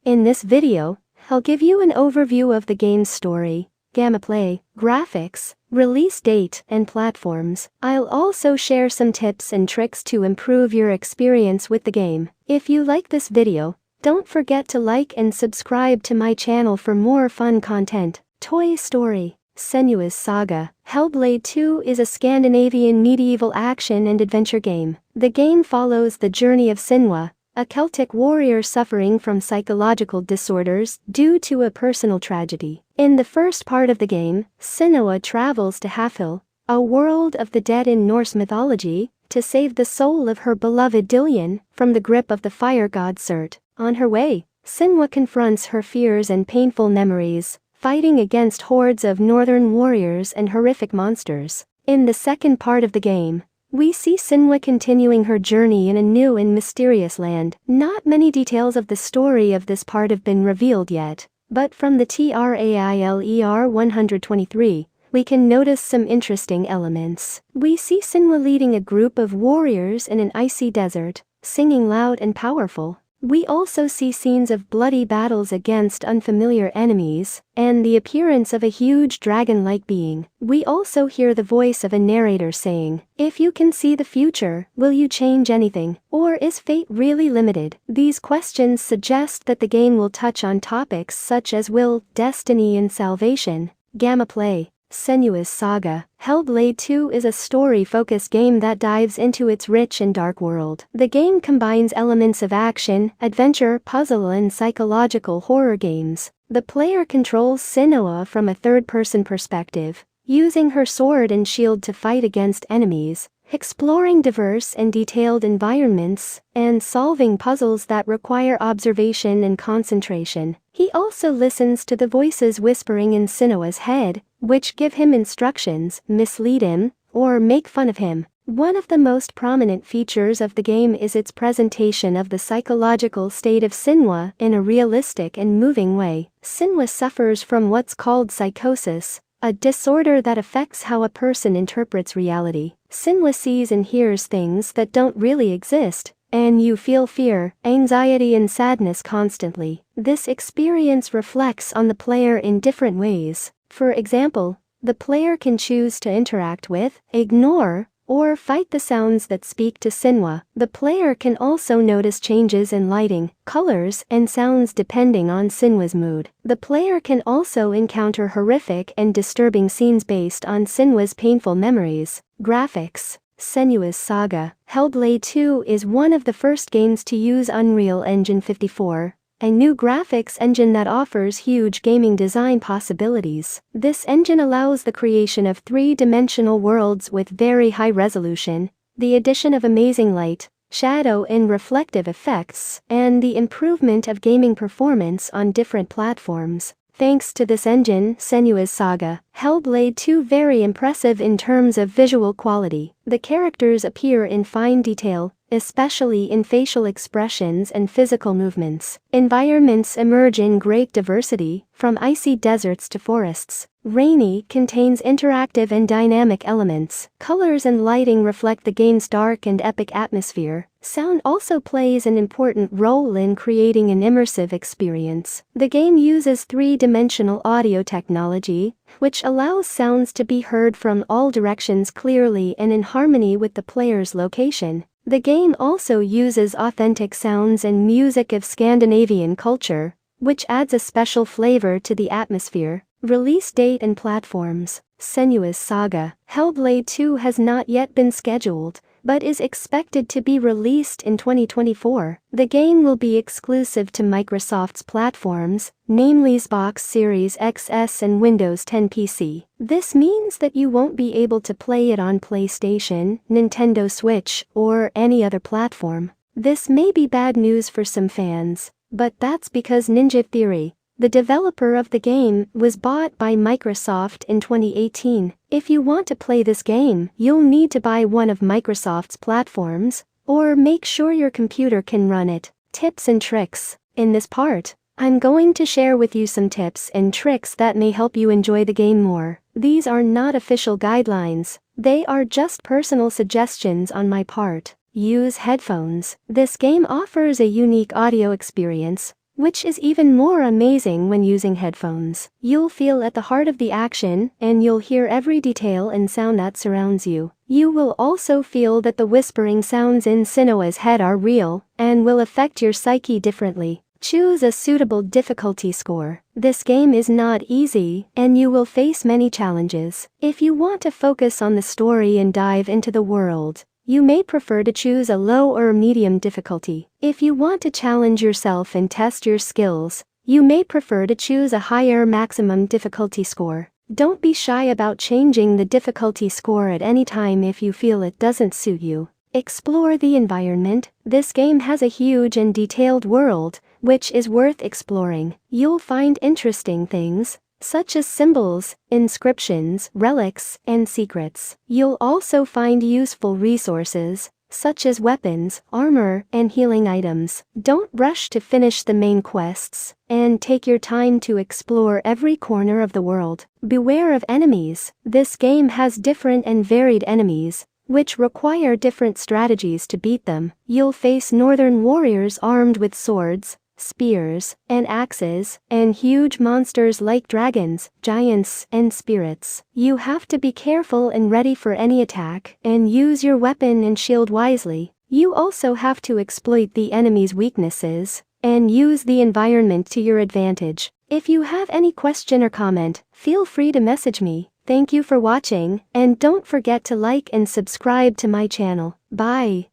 In this video, I'll give you an overview of the game's story, gameplay, graphics, release date, and platforms. I'll also share some tips and tricks to improve your experience with the game. If you like this video, don't forget to like and subscribe to my channel for more fun content. Toy Story: Senua's Saga. Hellblade II is a Scandinavian medieval action and adventure game. The game follows the journey of Senua, a Celtic warrior suffering from psychological disorders due to a personal tragedy. In the first part of the game, Senua travels to Hafil, a world of the dead in Norse mythology, to save the soul of her beloved Dillion from the grip of the fire god Surt. On her way, Senua confronts her fears and painful memories, fighting against hordes of northern warriors and horrific monsters. In the second part of the game, we see Senua continuing her journey in a new and mysterious land. Not many details of the story of this part have been revealed yet, but from the trailer 123, we can notice some interesting elements. We see Senua leading a group of warriors in an icy desert, singing loud and powerful. We also see scenes of bloody battles against unfamiliar enemies, and the appearance of a huge dragon-like being. We also hear the voice of a narrator saying, "If you can see the future, will you change anything? Or is fate really limited?" These questions suggest that the game will touch on topics such as will, destiny, and salvation. Gameplay: Senua's Saga. Hellblade II is a story-focused game that dives into its rich and dark world. The game combines elements of action, adventure, puzzle, and psychological horror games. The player controls Senua from a third-person perspective, using her sword and shield to fight against enemies, exploring diverse and detailed environments, and solving puzzles that require observation and concentration. He also listens to the voices whispering in Senua's head, which give him instructions, mislead him, or make fun of him. One of the most prominent features of the game is its presentation of the psychological state of Senua in a realistic and moving way. Senua suffers from what's called psychosis, a disorder that affects how a person interprets reality. Senua sees and hears things that don't really exist, and you feel fear, anxiety, and sadness constantly. This experience reflects on the player in different ways. For example, the player can choose to interact with, ignore, or fight the sounds that speak to Senua. The player can also notice changes in lighting, colors, and sounds depending on Senua's mood. The player can also encounter horrific and disturbing scenes based on Senua's painful memories. Graphics: Senua's Saga. Hellblade II is one of the first games to use Unreal Engine 54, a new graphics engine that offers huge gaming design possibilities. This engine allows the creation of three-dimensional worlds with very high resolution, the addition of amazing light, shadow, and reflective effects, and the improvement of gaming performance on different platforms. Thanks to this engine, Senua's Saga, Hellblade II very impressive in terms of visual quality. The characters appear in fine detail, especially in facial expressions and physical movements. Environments emerge in great diversity, from icy deserts to forests. Rainy contains interactive and dynamic elements. Colors and lighting reflect the game's dark and epic atmosphere. Sound also plays an important role in creating an immersive experience. The game uses three-dimensional audio technology, which allows sounds to be heard from all directions clearly and in harmony with the player's location. The game also uses authentic sounds and music of Scandinavian culture, which adds a special flavor to the atmosphere. Release date and platforms: Senua's Saga. Hellblade II has not yet been scheduled, but is expected to be released in 2024. The game will be exclusive to Microsoft's platforms, namely Xbox Series XS and Windows 10 PC. This means that you won't be able to play it on PlayStation, Nintendo Switch, or any other platform. This may be bad news for some fans, but that's because Ninja Theory, the developer of the game, was bought by Microsoft in 2018. If you want to play this game, you'll need to buy one of Microsoft's platforms, or make sure your computer can run it. Tips and tricks. In this part, I'm going to share with you some tips and tricks that may help you enjoy the game more. These are not official guidelines, they are just personal suggestions on my part. Use headphones. This game offers a unique audio experience, which is even more amazing when using headphones. You'll feel at the heart of the action, and you'll hear every detail and sound that surrounds you. You will also feel that the whispering sounds in Senua's head are real, and will affect your psyche differently. Choose a suitable difficulty score. This game is not easy, and you will face many challenges. If you want to focus on the story and dive into the world, you may prefer to choose a low or medium difficulty. If you want to challenge yourself and test your skills, you may prefer to choose a higher maximum difficulty score. Don't be shy about changing the difficulty score at any time if you feel it doesn't suit you. Explore the environment. This game has a huge and detailed world, which is worth exploring. You'll find interesting things, such as symbols, inscriptions, relics, and secrets. You'll also find useful resources, such as weapons, armor, and healing items. Don't rush to finish the main quests, and take your time to explore every corner of the world. Beware of enemies. This game has different and varied enemies, which require different strategies to beat them. You'll face northern warriors armed with swords, spears, and axes, and huge monsters like dragons, giants, and spirits. You have to be careful and ready for any attack, and use your weapon and shield wisely. You also have to exploit the enemy's weaknesses, and use the environment to your advantage. If you have any question or comment, feel free to message me. Thank you for watching, and don't forget to like and subscribe to my channel. Bye.